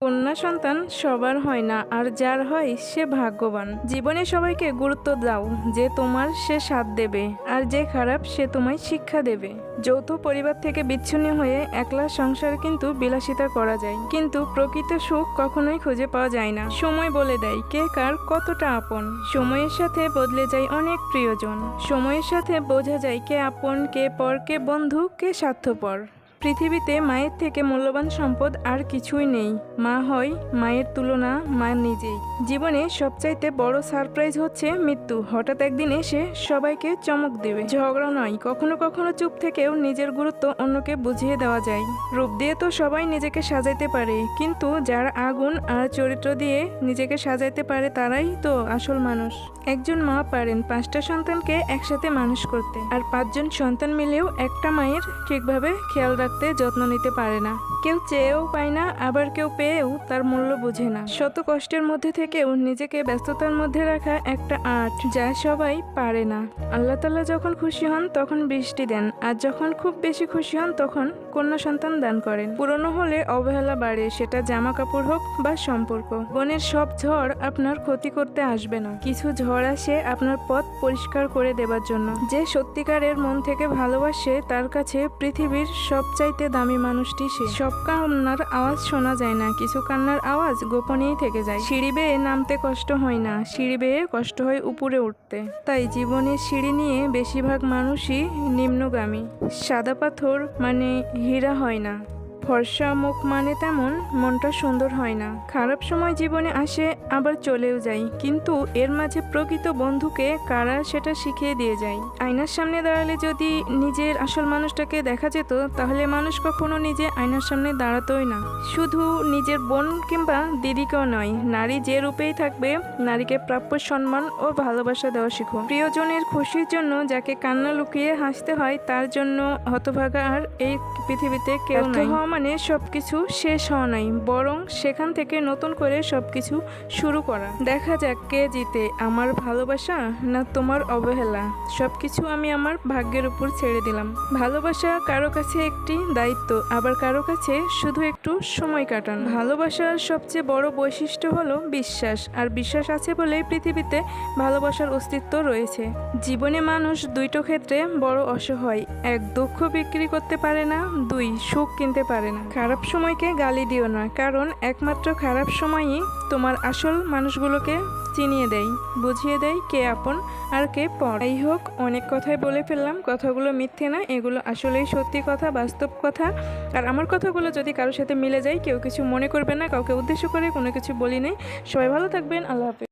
কন্যা সন্তান সবার হয় না, আর যার হয় সে ভাগ্যবান। জীবনে সবাইকে গুরুত্ব দাও, যে তোমার সে সাথ দেবে, আর যে খারাপ সে তোমায় শিক্ষা দেবে। যৌথ পরিবার থেকে বিচ্ছিন্ন হয়ে একলা সংসার কিন্তু বিলাসিতা করা যায়, কিন্তু প্রকৃত সুখ কখনোই খুঁজে পাওয়া যায় না। সময় বলে দেয় কে কার কতটা আপন। সময়ের সাথে বদলে যায় অনেক প্রিয়জন। সময়ের সাথে বোঝা যায় কে আপন, কে পর, কে বন্ধু, কে স্বার্থপর। পৃথিবীতে মায়ের থেকে মূল্যবান সম্পদ আর কিছুই নেই। মা হয় মায়ের তুলনা মা নিজেই। জীবনে সবচাইতে বড় সারপ্রাইজ হচ্ছে মৃত্যু। হঠাৎ একদিন এসে সবাইকে চমক দেবে। ঝগড়া নয়, কখনো কখনো চুপ থেকেও নিজের গুরুত্ব অন্যকে বুঝিয়ে দেওয়া যায়। রূপ দিয়ে তো সবাই নিজেকে সাজাইতে পারে, কিন্তু যারা আগুন আর চরিত্র দিয়ে নিজেকে সাজাইতে পারে তারাই তো আসল মানুষ। একজন মা পারেন 5টা সন্তানকে একসাথে মানুষ করতে, আর 5জন সন্তান মিলেও একটা মায়ের ঠিকভাবে খেয়াল রাখতে, যত্ন নিতে পারে না। কেউ চেয়েও পায় না, আবার কেউ পেয়েও তার মূল্য বোঝে না। শত কষ্টের মধ্যে থেকেও নিজেকে ব্যস্ততার মধ্যে রাখা একটা আর্ট, যা সবাই পারে না। আল্লাহ তাআলা যখন খুশি হন তখন বৃষ্টি দেন, আর যখন খুব বেশি খুশি হন তখন কন্যা সন্তান দান করেন। পুরনো হলে অবহেলা বাড়ে, সেটা জামা কাপড় হোক বা সম্পর্ক। বনের সব ঝড় আপনার ক্ষতি করতে আসবে না, কিছু ঝড় আসে আপনার পথ পরিষ্কার করে দেবার জন্য। যে সত্যিকারের মন থেকে ভালোবাসে তার কাছে পৃথিবীর সবচাইতে দামি মানুষটি সে। সব কান্নার আওয়াজ শোনা যায় না, কিছু কান্নার আওয়াজ গোপনেই থেকে যায়। সিঁড়ি বেয়ে নামতে কষ্ট হয় না, সিঁড়ি বেয়ে কষ্ট হয় উপরে উঠতে। তাই জীবনের সিঁড়ি নিয়ে বেশিরভাগ মানুষই নিম্নগামী। সাদা পাথর মানে হীরা হয় না, ফর্সা মুখ মানে তেমন মনটা সুন্দর হয় না। খারাপ সময় জীবনে আসে আবার চলেও যায়, কিন্তু এর মাঝে প্রকৃত বন্ধুকে কারা সেটা শিখিয়ে দিয়ে যায়। আয়নার সামনে দাঁড়ালে যদি নিজের আসল মানুষটাকে দেখা যেত, তাহলে মানুষ কখনো নিজে আয়নার সামনে দাঁড়াতোই না। শুধু নিজের বোন কিংবা দিদিকেও নয়, নারী যে রূপেই থাকবে, নারীকে প্রাপ্য সম্মান ও ভালোবাসা দেওয়া শিখো। প্রিয়জনের খুশির জন্য যাকে কান্না লুকিয়ে হাসতে হয়, তার জন্য হতভাগা আর এই পৃথিবীতে কেউ নাই। মানে সবকিছু শেষ হওয়া নাই, বরং সেখান থেকে নতুন করে সবকিছু শুরু করা। দেখা যাক কে জিতে, আমার ভালোবাসা না তোমার অবহেলা। সবকিছু আমি আমার ভাগ্যের উপর ছেড়ে দিলাম। ভালোবাসা কারো কাছে একটি দায়িত্ব, আবার কারো কাছে শুধু একটু সময় কাটানো। ভালোবাসার সবচেয়ে বড় বৈশিষ্ট্য হলো বিশ্বাস, আর বিশ্বাস আছে বলেই পৃথিবীতে ভালোবাসার অস্তিত্ব রয়েছে। জীবনে মানুষ দুইটো ক্ষেত্রে বড় অসহায়। এক, দুঃখ বিক্রি করতে পারে না, 2, সুখ কিনতে পারে না। খারাপ সময়কে গালি দিও না, কারণ একমাত্র খারাপ সময়ই তোমার আসল মানুষগুলোকে চিনিয়ে দেয়, বুঝিয়ে দেয় কে আপন আর কে পর। যাই হোক, অনেক কথাই বলে ফেললাম। কথাগুলো মিথ্যে না, এগুলো আসলেই সত্যি কথা, বাস্তব কথা। আর আমার কথাগুলো যদি কারোর সাথে মিলে যায়, কেউ কিছু মনে করবে না, কাউকে উদ্দেশ্য করে কোনো কিছু বলি নাই। সবাই ভালো থাকবেন, আল্লাহ হাফেজ।